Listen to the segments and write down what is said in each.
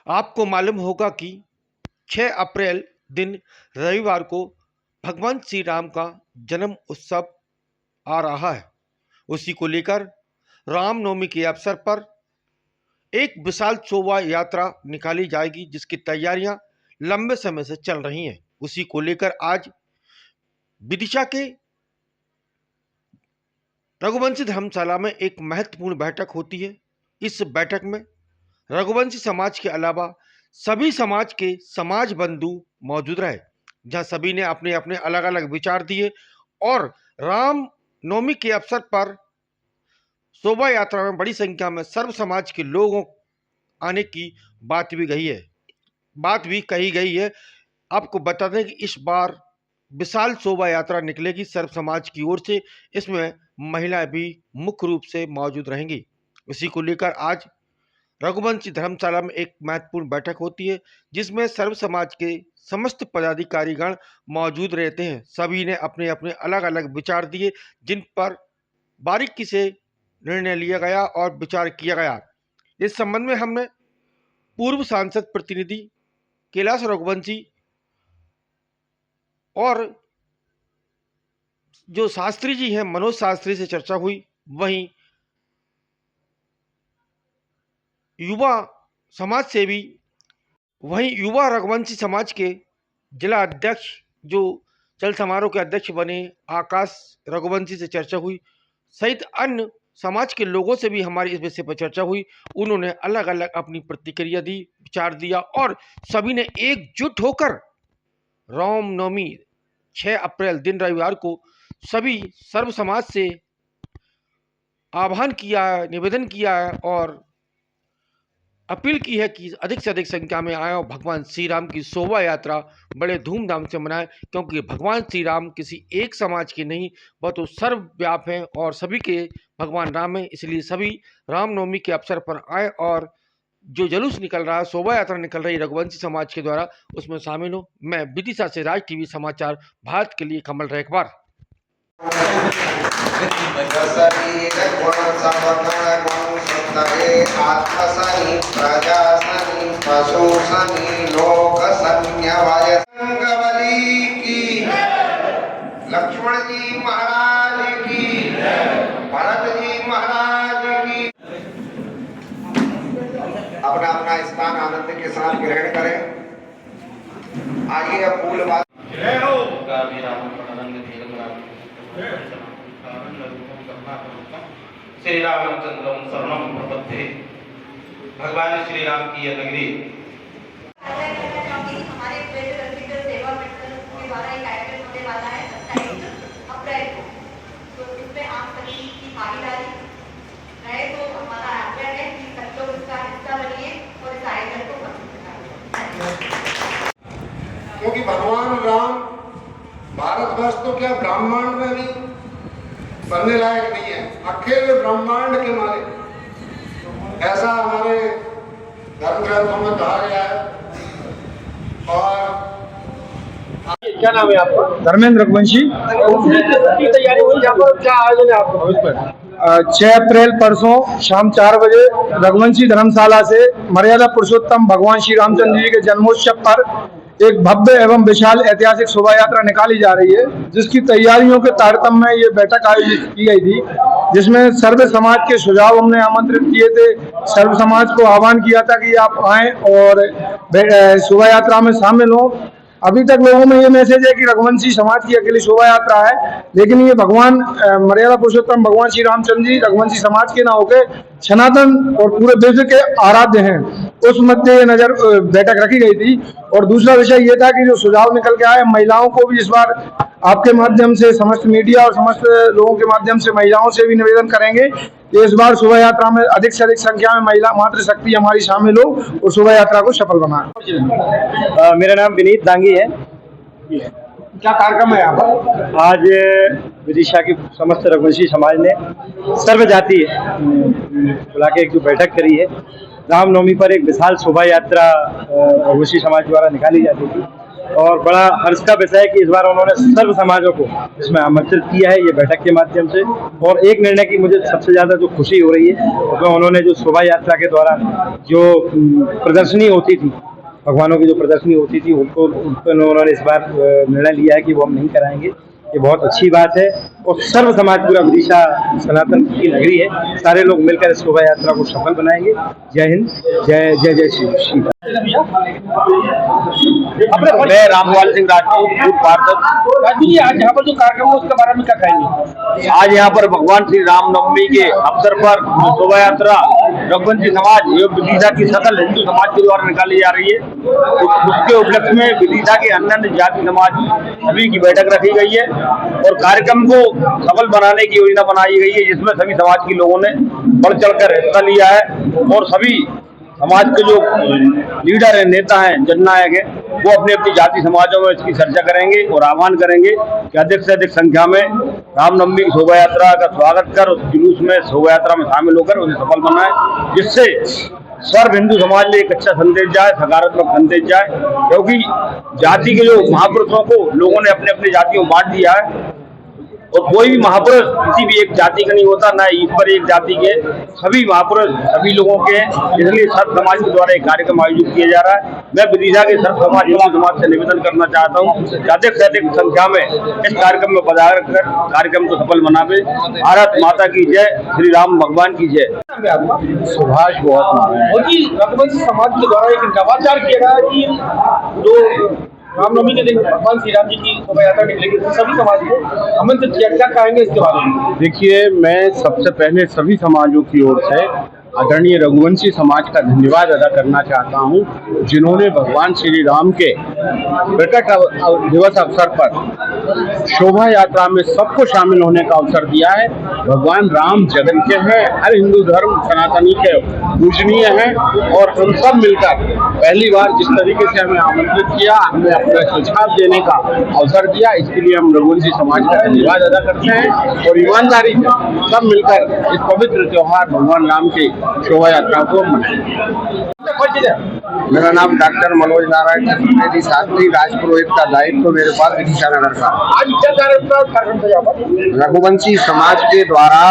आपको मालूम होगा कि 6 अप्रैल दिन रविवार को भगवान श्री राम का जन्म उत्सव आ रहा है। उसी को लेकर रामनवमी के अवसर पर एक विशाल शोभा यात्रा निकाली जाएगी, जिसकी तैयारियां लंबे समय से चल रही हैं। उसी को लेकर आज विदिशा के रघुवंशी धर्मशाला में एक महत्वपूर्ण बैठक होती है। इस बैठक में रघुवंशी समाज के अलावा सभी समाज के समाज बंधु मौजूद रहे, जहां सभी ने अपने अपने अलग अलग विचार दिए और राम नवमी के अवसर पर शोभा यात्रा में बड़ी संख्या में सर्व समाज के लोगों आने की बात भी कही गई है। आपको बता दें कि इस बार विशाल शोभा यात्रा निकलेगी सर्व समाज की ओर से। इसमें महिलाएं भी मुख्य रूप से मौजूद रहेंगी। इसी को लेकर आज रघुवंशी धर्मशाला में एक महत्वपूर्ण बैठक होती है, जिसमें सर्व समाज के समस्त पदाधिकारीगण मौजूद रहते हैं। सभी ने अपने अपने अलग अलग विचार दिए, जिन पर बारीकी से निर्णय लिया गया और विचार किया गया। इस संबंध में हमने पूर्व सांसद प्रतिनिधि कैलाश रघुवंशी और जो शास्त्री जी हैं मनोज शास्त्री से चर्चा हुई। वहीं युवा रघुवंशी समाज के जिला अध्यक्ष जो चल समारोह के अध्यक्ष बने आकाश रघुवंशी से चर्चा हुई, सहित अन्य समाज के लोगों से भी हमारी इस विषय पर चर्चा हुई। उन्होंने अलग अलग अपनी प्रतिक्रिया दी, विचार दिया और सभी ने एकजुट होकर रामनवमी 6 अप्रैल दिन रविवार को सभी सर्व समाज से आह्वान किया है, निवेदन किया है और अपील की है कि अधिक से अधिक संख्या में आए और भगवान श्री राम की शोभा यात्रा बड़े धूमधाम से मनाएं, क्योंकि भगवान श्री राम किसी एक समाज के नहीं, वह तो सर्वव्याप हैं और सभी के भगवान राम हैं। इसलिए सभी रामनवमी के अवसर पर आए और जो जुलूस निकल रहा है, शोभा यात्रा निकल रही है रघुवंशी समाज के द्वारा, उसमें शामिल हो। मैं विदिशा से राज टीवी समाचार भारत के लिए कमल रेखवार। लक्ष्मण जी महाराज की, भरत जी महाराज की। अपना अपना स्थान आनंद के साथ ग्रहण करें। आइए अब फूल बात श्री रामचंद्र शरणम प्रपद्ये। भगवान श्री राम की यह नगरी हमारे सेवा मंडल के द्वारा एक कार्यक्रम होने वाला है 27 अप्रैल को, तो इसमें आप सभी की भागीदारी रहे तो हमारा आग्रह है कि सब लोग इसका हिस्सा बनिए और इस आयोजन को पसंद करें। क्योंकि भगवान राम भारतवर्ष तो क्या ब्रह्मांड में भी बनने लायक नहीं है, अकेले ब्रह्मांड के मालिक, ऐसा हमारे धर्म ग्रंथों में कहा गया है। और क्या नाम है आपका? धर्मेंद्र रघुवंशी। तैयारी हुई, यहाँ पर क्या आयोजन है आपका? 6 अप्रैल परसों शाम 4 बजे रघुवंशी धर्मशाला से मर्यादा पुरुषोत्तम भगवान श्री रामचंद्र जी के जन्मोत्सव पर एक भव्य एवं विशाल ऐतिहासिक शोभा यात्रा निकाली जा रही है, जिसकी तैयारियों के तारतम्य में ये बैठक आयोजित की गई थी, जिसमें सर्व समाज के सुझाव हमने आमंत्रित किए थे। सर्व समाज को आह्वान किया था कि आप आएं और शोभा यात्रा में शामिल हो। अभी तक लोगों में ये मैसेज है कि रघुवंशी समाज की अकेली शोभा यात्रा है, लेकिन ये भगवान मर्यादा पुरुषोत्तम भगवान श्री रामचंद्र जी रघुवंशी समाज के ना होकर सनातन और पूरे विश्व के आराध्य हैं। उस मध्य नजर बैठक रखी गई थी। और दूसरा विषय ये था कि जो सुझाव निकल के आए, महिलाओं को भी इस बार आपके माध्यम से, समस्त मीडिया और समस्त लोगों के माध्यम से महिलाओं से भी निवेदन करेंगे कि इस बार शोभा यात्रा में अधिक से अधिक संख्या में महिला मातृशक्ति हमारी शामिल हो और शोभा यात्रा को सफल बनाए। मेरा नाम विनीत दांगी है। क्या कार्यक्रम है यहाँ पर? आज विदिशा की समस्त रघुवंशी समाज ने सर्व जाति बुला के एक जो बैठक करी है, रामनवमी पर एक विशाल शोभा यात्रा रघुवंशी समाज द्वारा निकाली जाती थी। और बड़ा हर्ष का विषय है कि इस बार उन्होंने सर्व समाजों को इसमें आमंत्रित किया है ये बैठक के माध्यम से। और एक निर्णय की मुझे सबसे ज्यादा जो खुशी हो रही है उसमें उन्होंने जो शोभा यात्रा के द्वारा जो प्रदर्शनी होती थी, भगवानों की जो प्रदर्शनी होती थी, उनको उन्होंने इस बार निर्णय लिया है कि वो हम नहीं कराएंगे। ये बहुत अच्छी बात है और सर्व समाज पूरा विदिशा सनातन की नगरी है, सारे लोग मिलकर इस शोभा यात्रा को सफल बनाएंगे। जय हिंद, जय जय जय श्री मैं रामपाल सिंह राजपूत पार्षद। आज यहाँ पर जो कार्यक्रम है उसके बारे में क्या कहेंगे? आज यहाँ पर भगवान श्री रामनवमी के अवसर पर शोभा यात्रा रघुवंशी समाज एवं विदिशा की सकल हिंदू समाज के द्वारा निकाली जा रही है। उसके उपलक्ष्य में विदिशा के अन्य जाति समाज सभी की बैठक रखी गई है और कार्यक्रम को सफल बनाने की योजना बनाई गई है, जिसमें सभी समाज के लोगों ने बढ़ चढ़कर हिस्सा लिया है और सभी समाज के जो लीडर हैं, नेता हैं, जननायक हैं, वो अपने अपनी जाति समाजों में इसकी चर्चा करेंगे और आह्वान करेंगे कि अधिक से अधिक संख्या में रामनवमी की शोभा यात्रा का स्वागत कर उस जुलूस में शोभा यात्रा में शामिल होकर उन्हें सफल बनाए, जिससे सर्व हिंदू समाज में एक अच्छा संदेश जाए, सकारात्मक संदेश जाए। क्योंकि जाति के जो महापुरुषों को लोगों ने अपने अपने जातियों में बांट दिया है और कोई भी महापुरुष किसी भी एक जाति का नहीं होता, न ईश्वर एक जाति के, सभी महापुरुष सभी लोगों के हैं। इसलिए सर्व समाज के द्वारा एक कार्यक्रम आयोजित किया जा रहा है। मैं विदिशा के सर्व समाज हिंदू समाज से निवेदन करना चाहता हूँ कि अधिक से अधिक संख्या में इस कार्यक्रम में पधार कर कार्यक्रम को सफल बनावे। भारत माता की जय, श्री राम भगवान की जय। सुभाष रघुवंशी समाज के द्वारा एक नवाचार किया गया है कि जो रामनवमी के दिन भगवान श्री राम जी की शोभा यात्रा निकलेगी, तो सभी समाज को आमंत्रित किया। क्या कहेंगे इसके बारे में? देखिए, मैं सबसे पहले सभी समाजों की ओर से आदरणीय रघुवंशी समाज का धन्यवाद अदा करना चाहता हूं, जिन्होंने भगवान श्री राम के प्रकट दिवस अवसर पर शोभा यात्रा में सबको शामिल होने का अवसर दिया है। भगवान राम जगत के हैं, हर हिंदू धर्म सनातनी के पूजनीय हैं और हम सब मिलकर पहली बार जिस तरीके से हमें आमंत्रित किया, हमें अपना सुझाव देने का अवसर दिया, इसके लिए हम रघुवंशी समाज का धन्यवाद अदा करते हैं और ईमानदारी से सब मिलकर इस पवित्र त्योहार भगवान राम के शोभा यात्रा को मनाएंगे। मेरा नाम डॉक्टर मनोज नारायण चतुर्वेदी शास्त्री, राजपुरोहित का दायित्व मेरे पास विदिशा नगर का। आज क्या कार्यक्रम था यहाँ पर? रघुवंशी समाज के द्वारा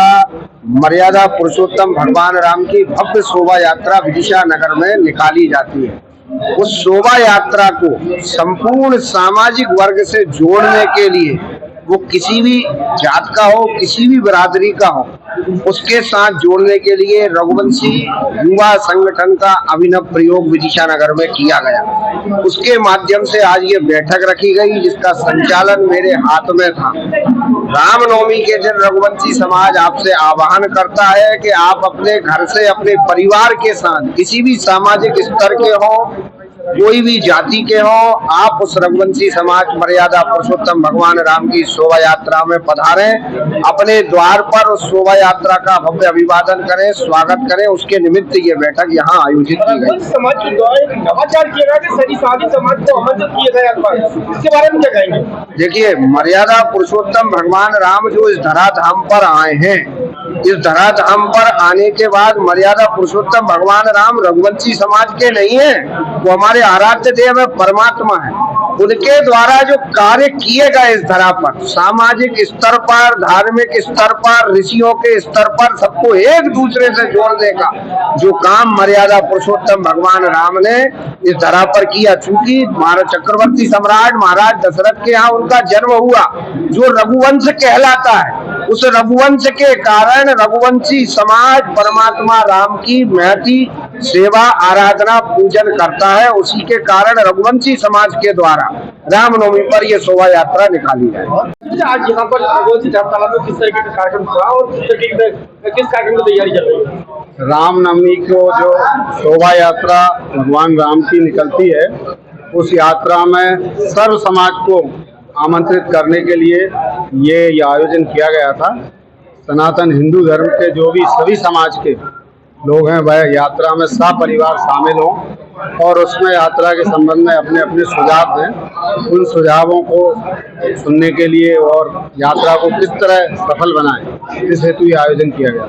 मर्यादा पुरुषोत्तम भगवान राम की भव्य शोभा यात्रा विदिशा नगर में निकाली जाती है। उस शोभा यात्रा को संपूर्ण सामाजिक वर्ग से जोड़ने के लिए, वो किसी भी जात का हो, किसी भी बिरादरी का हो, उसके साथ जोड़ने के लिए रघुवंशी युवा संगठन का अभिनव प्रयोग विदिशा नगर में किया गया। उसके माध्यम से आज ये बैठक रखी गई, जिसका संचालन मेरे हाथ में था। रामनवमी के दिन रघुवंशी समाज आपसे आह्वान करता है कि आप अपने घर से, अपने परिवार के साथ, किसी भी सामाजिक स्तर के हो, कोई भी जाति के हो, आप उस रघुवंशी समाज मर्यादा पुरुषोत्तम भगवान राम की शोभा यात्रा में पधारें। अपने द्वार पर उस शोभा यात्रा का भव्य अभिवादन करें, स्वागत करें। उसके निमित्त ये बैठक यहाँ आयोजित की गई। समाज के द्वारा एक नवाचार किया गया कि सभी साथी समाज को आमंत्रित किया गया, इसके बारे में क्या कहेंगे? देखिए, मर्यादा पुरुषोत्तम भगवान राम जो इस धराधाम पर आए हैं, इस धराधाम पर आने के बाद मर्यादा पुरुषोत्तम भगवान राम रघुवंशी समाज के नहीं है, वो हमारे आराध्य देव है, परमात्मा है। उनके द्वारा जो कार्य किए गए इस धरा पर, सामाजिक स्तर पर, धार्मिक स्तर पर, ऋषियों के स्तर पर, सबको एक दूसरे से जोड़ने का जो काम मर्यादा पुरुषोत्तम भगवान राम ने इस धरा पर किया। चूंकि महाराज चक्रवर्ती सम्राट महाराज दशरथ के यहाँ उनका जन्म हुआ, जो रघुवंश कहलाता है, उस रघुवंश के कारण रघुवंशी समाज परमात्मा राम की महती सेवा, आराधना, पूजन करता है। उसी के कारण रघुवंशी समाज के द्वारा रामनवमी पर यह शोभा यात्रा निकाली जाए। आज यहाँ पर रघुवंशी धर्मशाला में किस तरीके का कार्यक्रम हुआ और किस कार्यक्रम की तैयारी चल रही है? रामनवमी को जो शोभा यात्रा भगवान राम की निकलती है, उस यात्रा में सर्व समाज को आमंत्रित करने के लिए ये आयोजन किया गया था। सनातन हिंदू धर्म के जो भी सभी समाज के लोग हैं, वह यात्रा में सपरिवार शामिल हों और उसमें यात्रा के संबंध में अपने अपने सुझाव दें। उन सुझावों को सुनने के लिए और यात्रा को किस तरह सफल बनाएं, इस हेतु ये आयोजन किया गया।